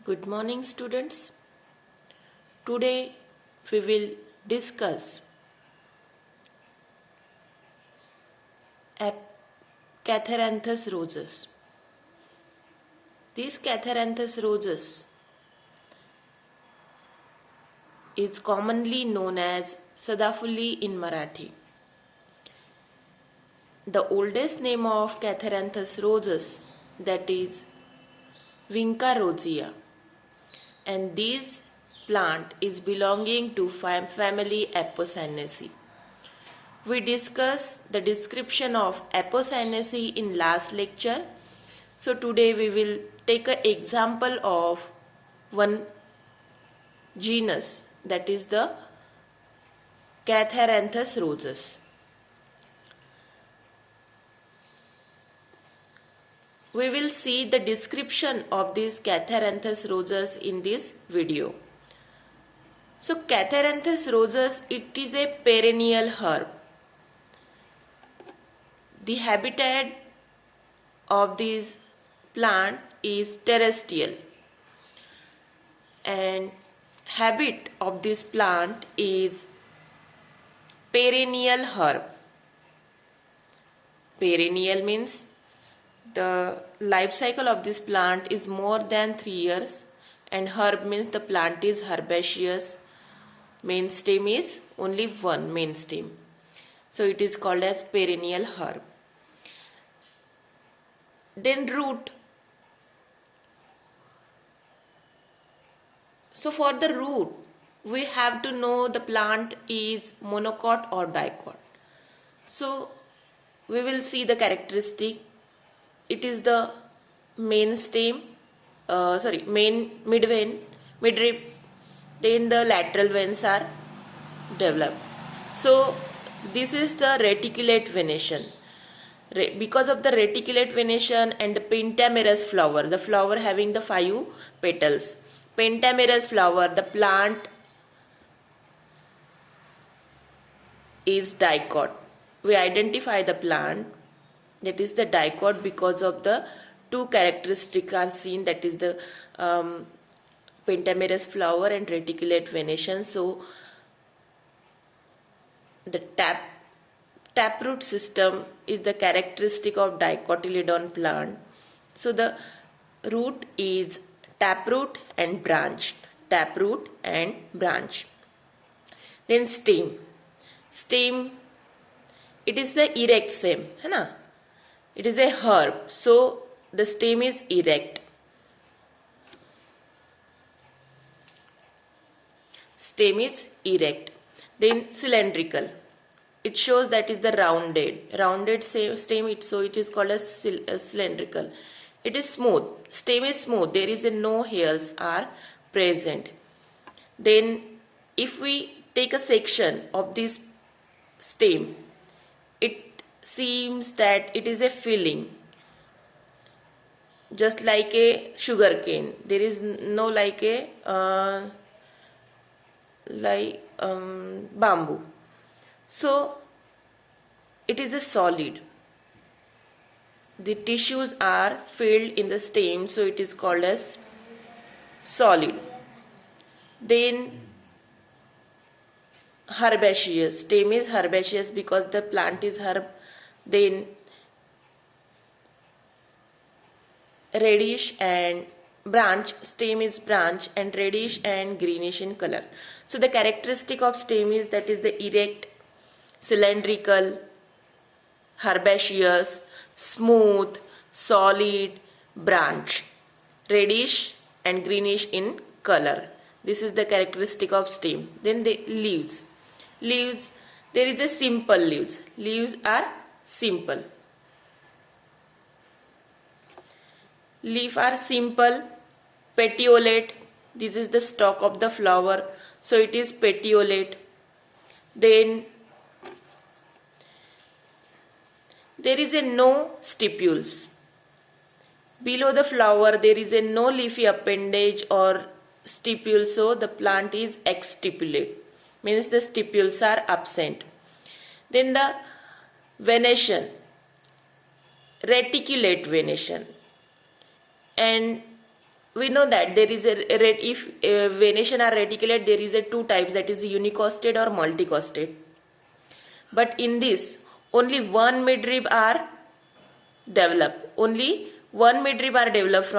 Good morning, students. Today we will discuss Catharanthus roseus. This Catharanthus roseus is commonly known as Sadafuli in Marathi. The oldest name of Catharanthus roseus, that is Vinca rosea, and this plant is belonging to family Apocynaceae. We discussed the description of Apocynaceae in last lecture. So today we will take an example of one genus, that is the Catharanthus roseus. We will see the description of this Catharanthus roseus in this video. So Catharanthus roseus, it is a perennial herb. The habitat of this plant is terrestrial, and habit of this plant is perennial herb. Perennial means the life cycle of this plant is more than 3 years, and herb means the plant is herbaceous. Main stem is only one main stem, so it is called as perennial herb. Then root. So for the root, we have to know the plant is monocot or dicot. So we will see the characteristic. It is the main stem, main midrib. Then the lateral veins are developed. So this is the reticulate venation. Because of the reticulate venation and the pentamerous flower, the flower having the 5 petals, pentamerous flower, the plant is dicot. We identify the plant, that is the dicot, because of the 2 characteristics are seen, that is the pentamerous flower and reticulate venation. So the taproot system is the characteristic of dicotyledon plant. So the root is taproot and branch. Taproot and branch. Then stem. Stem, it is the erect stem. It is a herb. So the stem is erect. Stem is erect. Then cylindrical. It shows that is the rounded stem, so it is called as cylindrical. It is smooth. Stem is smooth. There is no hairs are present. Then if we take a section of this stem, it seems that it is a filling, just like a sugar cane. There is no like a bamboo. So it is a solid. The tissues are filled in the stem, so it is called as solid. Then herbaceous. Stem is herbaceous because the plant is herb. Then reddish and branch. Stem is branch and reddish and greenish in color. So the characteristic of stem is that is the erect, cylindrical, herbaceous, smooth, solid, branch, reddish and greenish in color. This is the characteristic of stem. Then the leaves. Leaves, there is a simple leaves. Leaves are simple. Leaf are simple, petiolate. This is the stalk of the flower, so it is petiolate. Then there is no stipules. Below the flower there is no leafy appendage or stipule, so the plant is exstipulate, means the stipules are absent. Then the venation, reticulate venation, and we know that there is if venation are reticulate, there is a two types, that is unicosted or multicosted. But in this, only one midrib are developed. Only one midrib are developed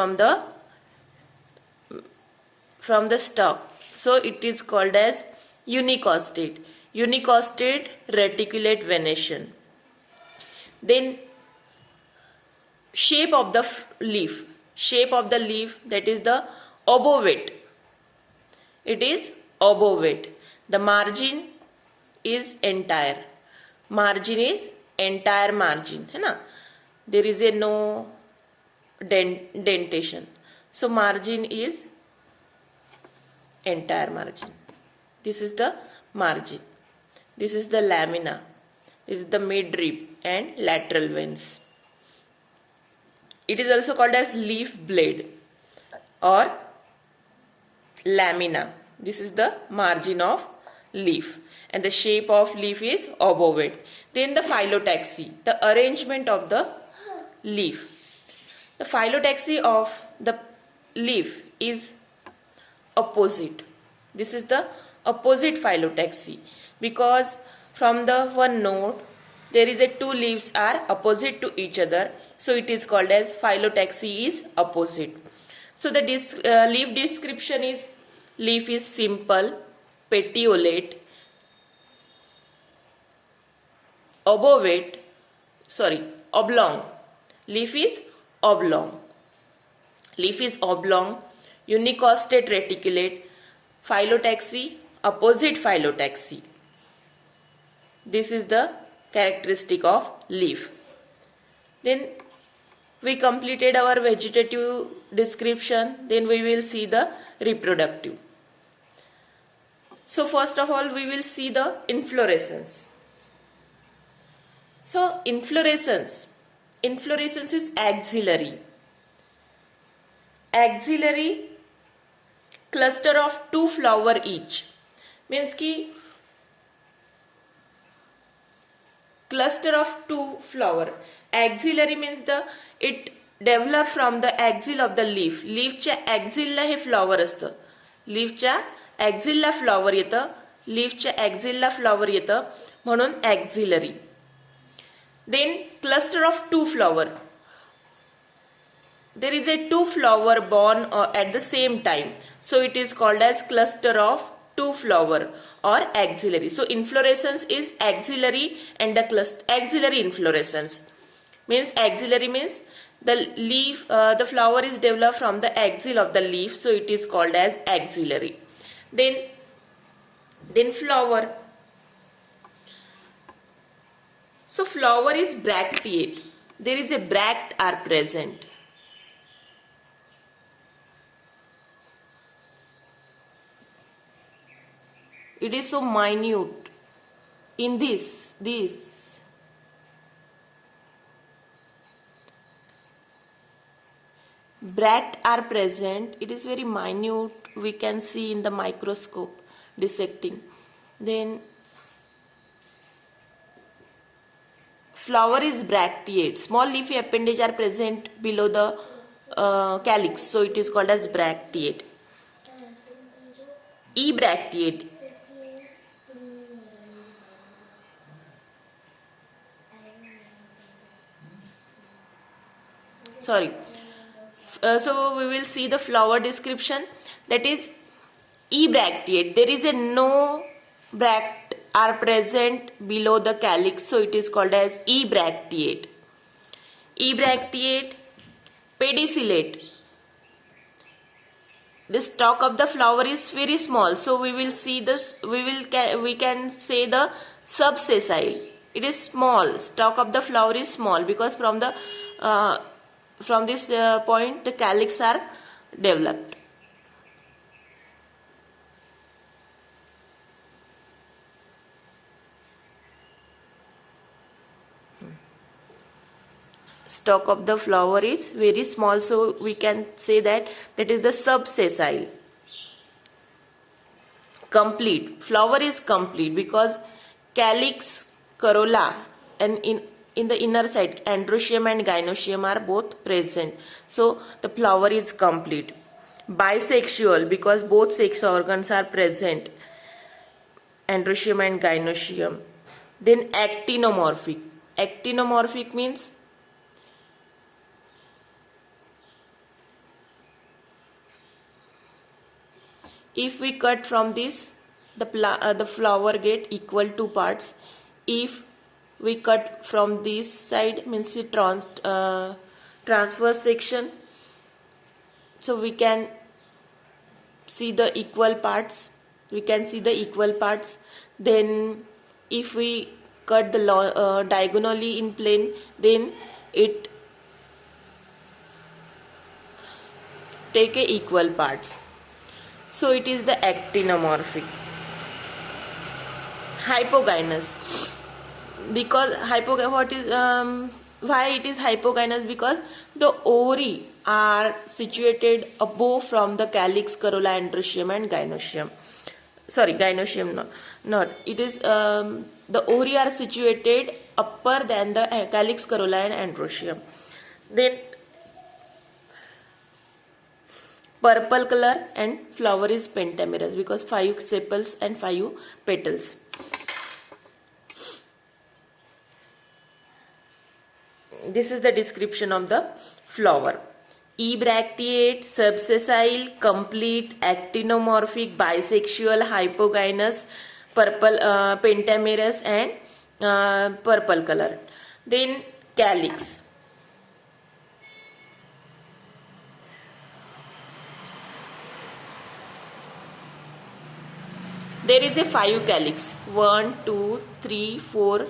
from the stalk. So it is called as unicosted. Unicosted reticulate venation. Then shape of the leaf. Shape of the leaf, that is the obovate. It is obovate. The margin is entire. Margin is entire margin. है ना? There is a no dentation. So margin is entire margin. This is the margin. This is the lamina. This is the midrib and lateral veins. It is also called as leaf blade or lamina. This is the margin of leaf, and the shape of leaf is obovate. Then the phyllotaxy, the arrangement of the leaf. The phyllotaxy of the leaf is opposite. This is the opposite phyllotaxy, because from the one node there is a two leaves are opposite to each other, so it is called as phyllotaxy is opposite. So the leaf description is: leaf is simple, petiolate, oblong. Leaf is oblong. Leaf is oblong, unicostate reticulate, phyllotaxy, opposite phyllotaxy. This is the characteristic of leaf. Then we completed our vegetative description. Then we will see the reproductive. So first of all, we will see the inflorescence. So inflorescence is axillary. Axillary, cluster of two flower each. Means ki cluster of two flower. Axillary means it develop from the axil of the leaf. Leafच्या axilla hey flower असतं. Leafच्या axilla flower येतं. Leafच्या axilla flower येतं. म्हणून axillary. Then cluster of two flower. There is a two flower born at the same time. So it is called as cluster of two flower or axillary. So inflorescence is axillary, and the axillary inflorescence means the leaf, the flower is developed from the axil of the leaf. So it is called as axillary. Then flower. So flower is bracteate. There is a bract are present. It is so minute. In this bract are present. It is very minute. We can see in the microscope dissecting. Then flower is bracteate. Small leafy appendage are present below the calyx. So it is called as bracteate. Ebracteate. So we will see the flower description, that is ebracteate. There is a no bract are present below the calyx, so it is called as ebracteate. Ebracteate, pedicellate. The stalk of the flower is very small, so we will see this. We can say the subsessile. It is small. Stalk of the flower is small because from this point the calyx are developed. Stalk of the flower is very small, so we can say that is the subsessile. Complete. Flower is complete because calyx, corolla, and in the inner side androecium and gynoecium are both present. So the flower is complete. Bisexual, because both sex organs are present, androecium and gynoecium. Then actinomorphic. Actinomorphic means if we cut from this, the flower get equal two parts. If we cut from this side, means it transverse section, so we can see the equal parts. Then if we cut the diagonally in plane, then it take a equal parts. So it is the actinomorphic. Hypogynous, because why it is hypogynous? Because the ovary are situated above from the calyx, corolla, androecium and gynoecium. Sorry, gynoecium not. It is the ovary are situated upper than the calyx, corolla and androecium. Then purple color and flower is pentamerous because 5 sepals and 5 petals. This is the description of the flower. Ebracteate, subsessile, complete, actinomorphic, bisexual, hypogynous, purple, pentamerous and purple color. Then calyx. There is a 5 calyx. 1, 2, 3, 4,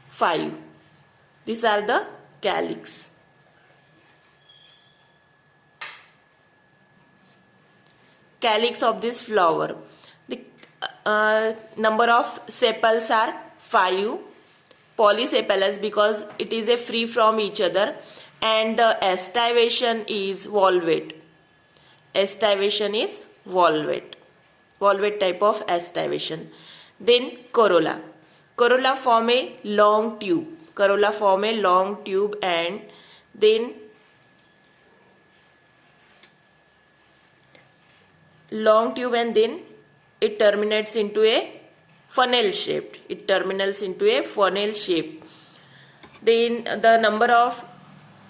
5. These are the calyx. Calyx of this flower. The number of sepals are 5. Polysepalous because it is a free from each other, and the estivation is volvate. Estivation is volvate. Volvate type of estivation. Then corolla. Corolla form a long tube. And then it terminates into a funnel shape. Then the number of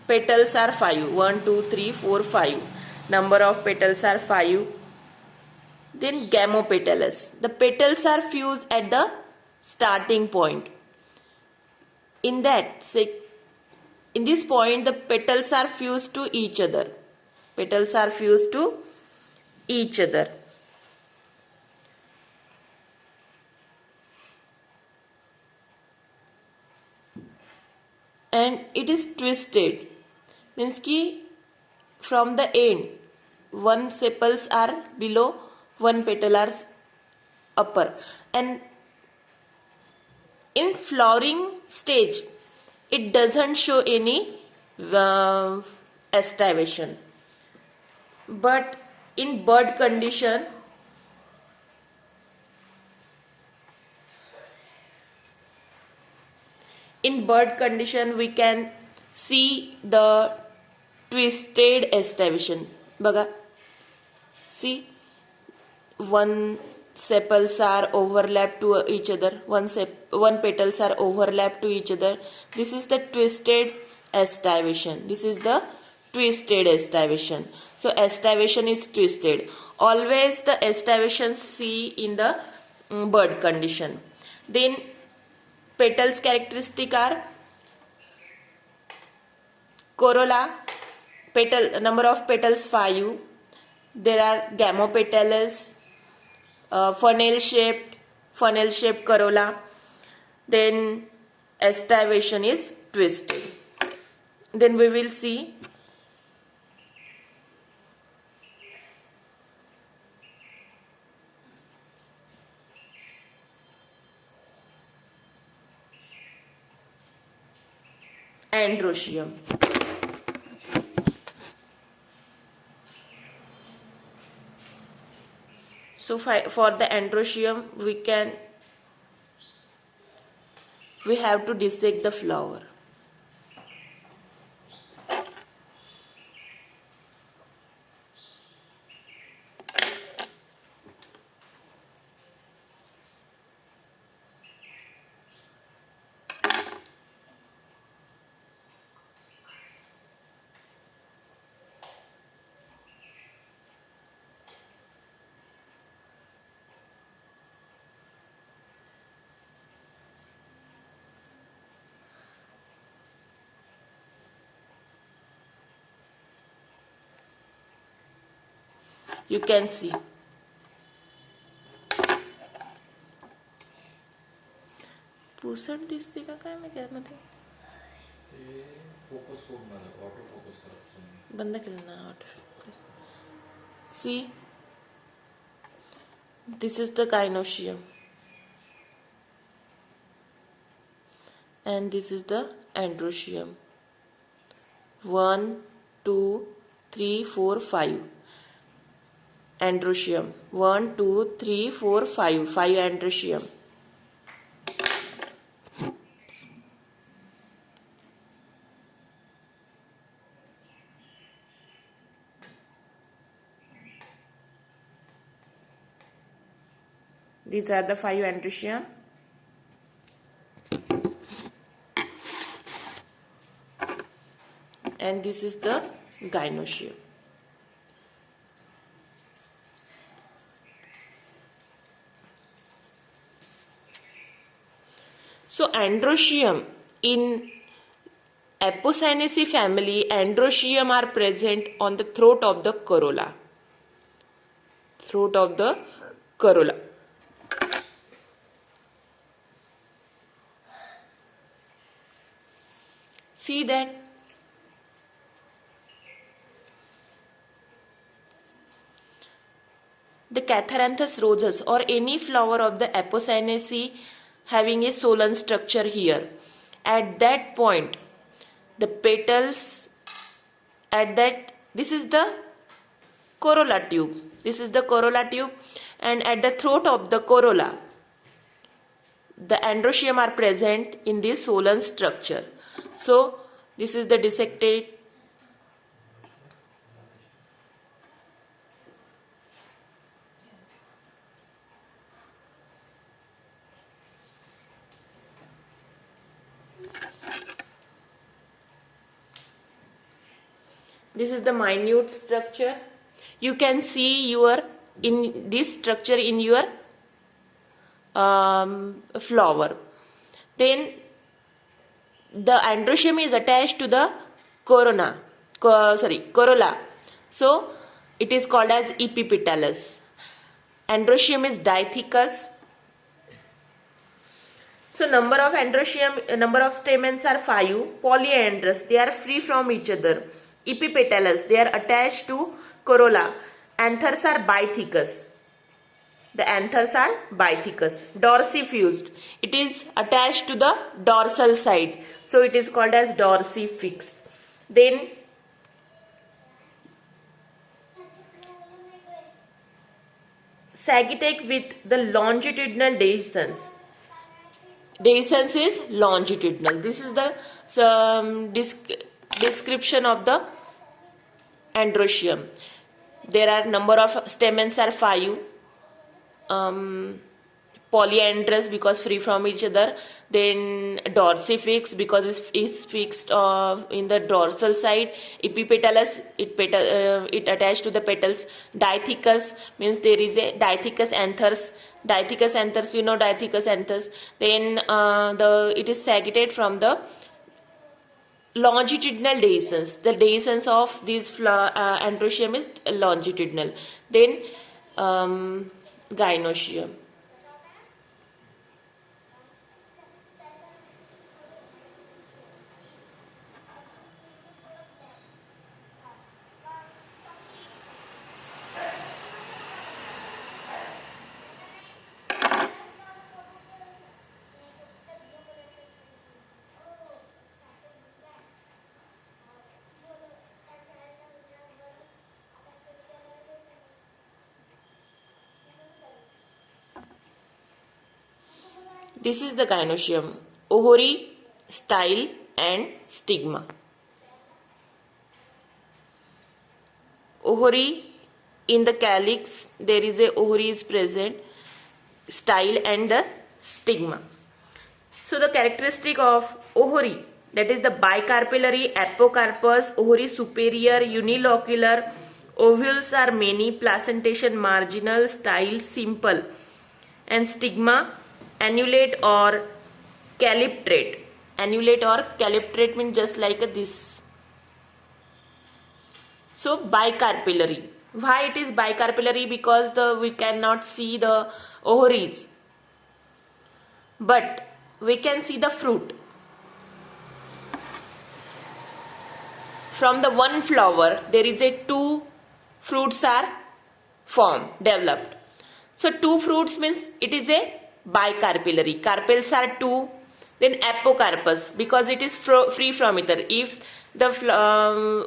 petals are 5. 1, 2, 3, 4, 5. Number of petals are 5. Then gamopetalous. The petals are fused at the starting point. In this point, the petals are fused to each other. And it is twisted. Means ki from the end, one sepals are below, one petal are upper. And in flowering stage, it doesn't show any estivation. But in bud condition, we can see the twisted estivation. Baga, see, one sepals are overlapped to each other. One petals are overlapped to each other. This is the twisted estivation. So estivation is twisted. Always the estivation see in the bud condition. Then petals characteristic are corolla, number of petals 5. There are gamopetalous, funnel shaped corolla. Then estivation is twisted. Then we will see androecium. So for the androecium, we have to dissect the flower. You can see. पुसट दिसते का काय माहिती यामध्ये focus auto focus करायचं बंद केलं ना auto focus. See, this is the gynoecium and this is the androecium. 1 2 3 4 5 androecium. 1 2 3 4 5 androecium. These are the 5 androecium. And this is the gynoecium. So androecium in Apocynaceae family, androecium are present on the throat of the corolla. Throat of the corolla. See that the Catharanthus roseus or any flower of the Apocynaceae having a solan structure here. At that point, the petals this is the corolla tube. This is the corolla tube, and at the throat of the corolla, the androecium are present in this solan structure. So this is the dissected. This is the minute structure. You can see in this structure in your flower. Then the androecium is attached to the corolla. So it is called as epipetalous. Androecium is dithecous. So number of stamens are 5. Polyandrous, they are free from each other. Epipetalous, they are attached to corolla. Anthers are bithecous. The anthers are bithecous. Dorsifused, it is attached to the dorsal side. So it is called as dorsifixed. Then sagittae with the longitudinal dehiscence. Dehiscence is longitudinal. This is the description of the androecium. There are number of stamens are 5. Polyandrous because free from each other. Then dorsifix because it is fixed in the dorsal side. Epipetalous, it attached to the petals. Dithecous means there is a dithecous anthers. Dithecous anthers, you know dithecous anthers. Then it is sagittate from the longitudinal dehiscence. The dehiscence of this androecium is longitudinal. Then gynoecium. This is the gynoecium. Ovary, style and stigma. Ovary, in the calyx there is a ovary is present, style and the stigma. So the characteristic of ovary, that is the bicarpellary, apocarpous, ovary superior, unilocular, ovules are many, placentation marginal, style simple, and stigma annulate or calyptrate. Annulate or calyptrate means just like this. So bicarpellary. Why it is bicarpellary? Because we cannot see the ovaries, but we can see the fruit. From the one flower, there is a two fruits are developed. So two fruits means it is a bicarpellary. Carpels are two. Then apocarpus, because it is free from ether. If the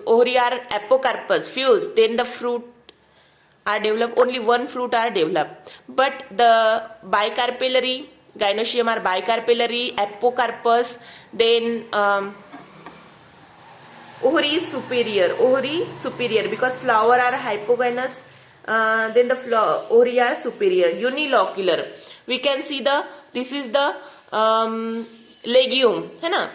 ovary are apocarpus fused, then the fruit are developed. Only one fruit are developed. But the bicarpellary, gynoecium are bicarpellary, apocarpus, then ovary superior because flower are hypogynous, then the ovary are superior, unilocular. We can see this is the legume है ना,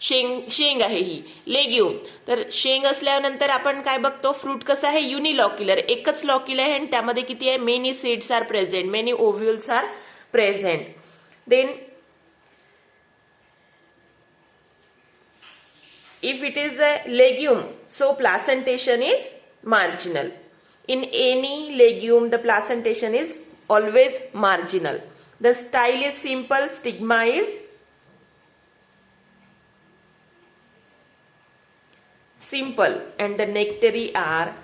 शेंग आहे ही legume. तर शेंग असल्यानंतर आपण काय बघतो, फ्रूट कसं आहे, युनिलॉक्युलर, एकच लॉक्युलर आहे आणि त्यामध्ये किती आहे, many seeds are present, many ovules are present. Then if it is a legume, so placentation is marginal. In any legume, the placentation is always marginal. The style is simple, stigma is simple, and the nectary are,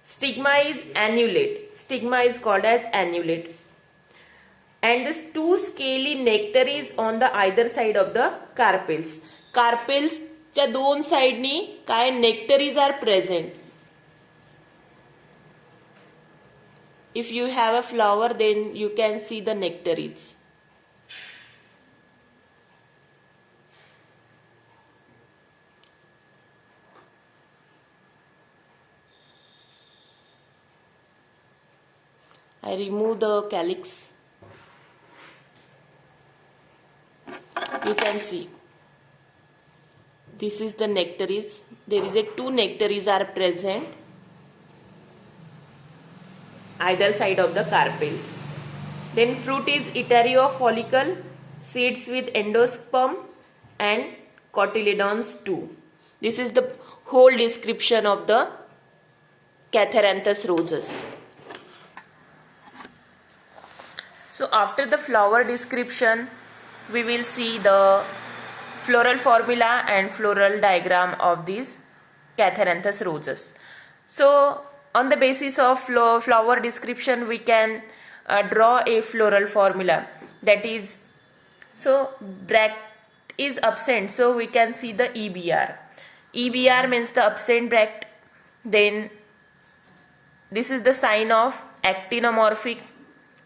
stigma is annulate. Stigma is called as annulate. And this two scaly nectaries on the either side of the carpels. Carpels च्या दोन साइडनी काय nectaries are present. If you have a flower, then you can see the nectaries. I remove the calyx. You can see this is the nectaries. There is a two nectaries are present either side of the carpels. Then fruit is heterofollicle, seeds with endosperm and cotyledons too. This is the whole description of the Catharanthus roseus. So after the flower description, we will see the floral formula and floral diagram of this Catharanthus roseus. So on the basis of flower description, we can draw a floral formula. That is, so bract is absent, so we can see the EBR. EBR means the absent bract. Then this is the sign of actinomorphic,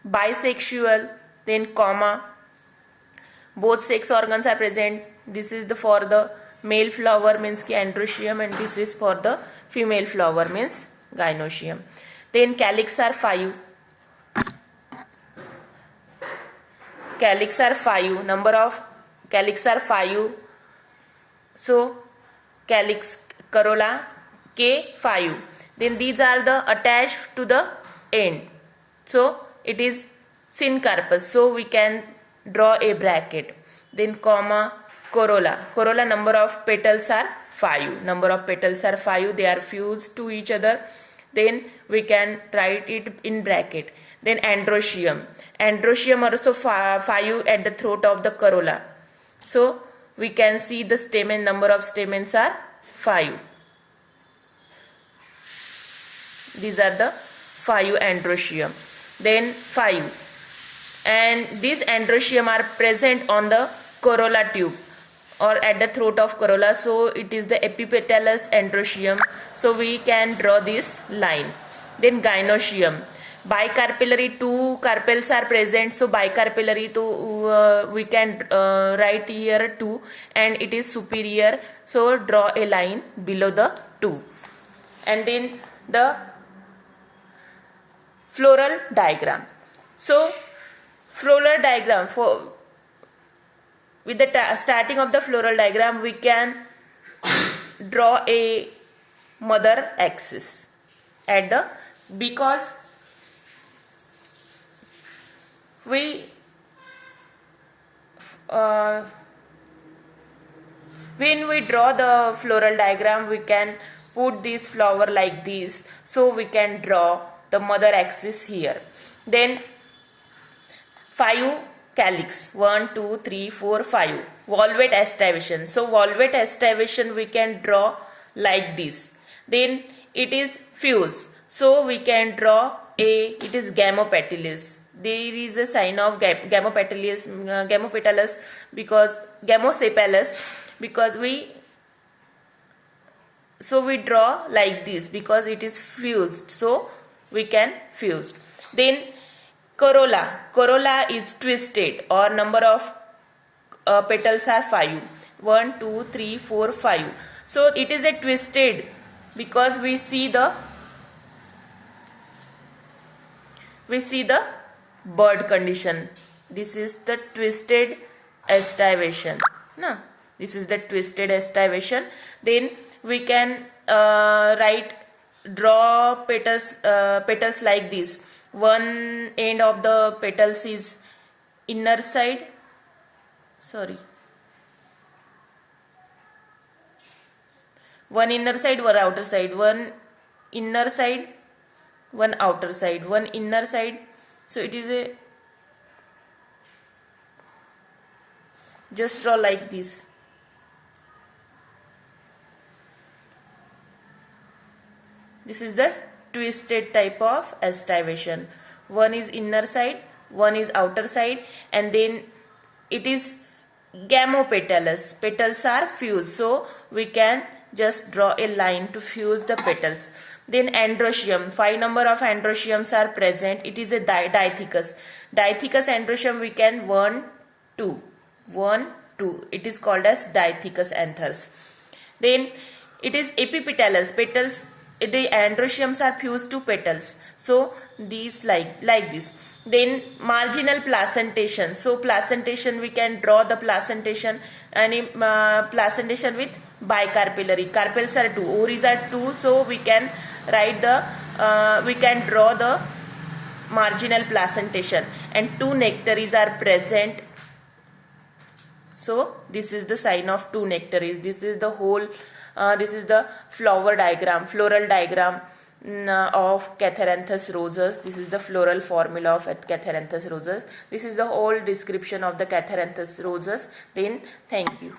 bisexual, then comma, both sex organs are present. This is the for the male flower means ki androecium, and this is for the female flower means gynoecium. Then calyx are 5. Calyx are 5. Number of calyx are 5. So calyx, corolla K5. Then these are the attached to the end. So it is syncarpus. So we can draw a bracket. Then comma, corolla. Corolla number of petals are 5. Number of petals are 5. They are fused to each other. Then we can write it in bracket. Then androecium. Androecium also 5 at the throat of the corolla. So we can see the stamen, number of stamens are 5. These are the 5 androecium. Then 5. And these androecium are present on the corolla tube or at the throat of corolla. So it is the epipetalous androecium. So we can draw this line. Then gynoecium. Bicarpellary, 2 carpels are present. So bicarpellary, we can write here 2, and it is superior. So draw a line below the 2. And then the floral diagram. So floral diagram, with the starting of the floral diagram, we can draw a mother axis at the, because we when we draw the floral diagram, we can put this flower like this, so we can draw the mother axis here. Then 5 calyx, 1 2 3 4 5 valvate aestivation. So valvate aestivation we can draw like this. Then it is fused, so we can draw it is gamopetalous. There is a sign of gamopetalous because gamosepalous, because we draw like this because it is fused, so we can fuse. Then corolla is twisted, or number of petals are 5, 1 2 3 4 5. So it is a twisted because we see the bird condition. This is the twisted aestivation. No, this is the twisted aestivation. Then we can draw petals like this. One end of the petals is inner side. One inner side, one outer side. One inner side, one outer side. One inner side. So it is a just draw like this. This is the twisted type of aestivation. One is inner side, one is outer side, and then it is gamopetalous. Petals are fused, so we can just draw a line to fuse the petals. Then androecium, 5 number of androeciums are present. It is a dithecous. Dithecous androecium we can 1 2. It is called as dithecous anthers. Then it is epipetalous. Petals, the androeciums are fused to petals, so these like this. Then marginal placentation. So placentation we can draw the placentation, and placentation with bicarpellary. Carpels are 2, ovaries are 2, so we can draw the marginal placentation, and 2 nectaries are present. So this is the sign of 2 nectaries. This is the whole this is the floral diagram of Catharanthus roseus. This is the floral formula of Catharanthus roseus. This is the whole description of the Catharanthus roseus. Then thank you.